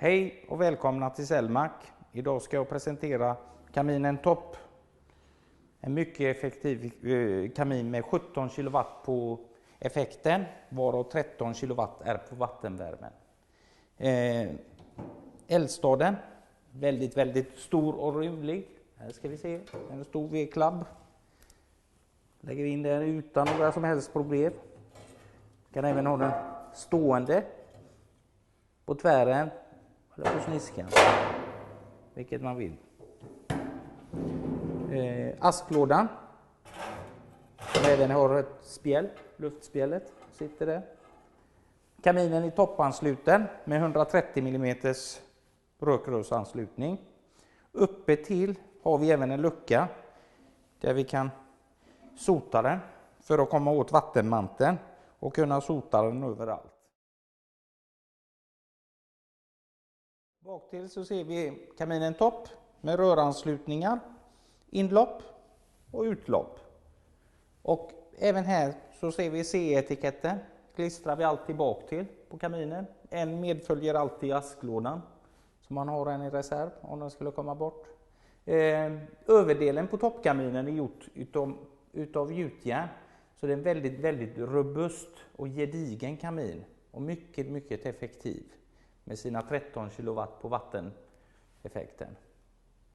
Hej och välkomna till Cellmac. Idag ska jag presentera kaminen Top. En mycket effektiv kamin med 17 kW på effekten, varav 13 kW är på vattenvärmen. Eldstaden, väldigt stor och rymlig. Här ska vi se, en stor V-klabb. Lägger in den utan några som helst problem. Kan även ha den stående på tvären eller på sniskan, vilket man vill. Asklådan, som även har ett spjäll, luftspjället sitter där. Kaminen i toppansluten med 130 mm rökrörsanslutning. Uppe till har vi även en lucka där vi kan sota den för att komma åt vattenmanteln och kunna sota den överallt. Bak till så ser vi kaminen Top med röranslutningar, inlopp och utlopp. Och även här så ser vi CE-etiketten, klistrar vi alltid bak till på kaminen. En medföljer alltid asklådan, så man har en i reserv om den skulle komma bort. Överdelen på toppkaminen är gjort utav gjutjärn, så det är en väldigt robust och gedigen kamin och mycket effektiv med sina 13 kW på vatteneffekten.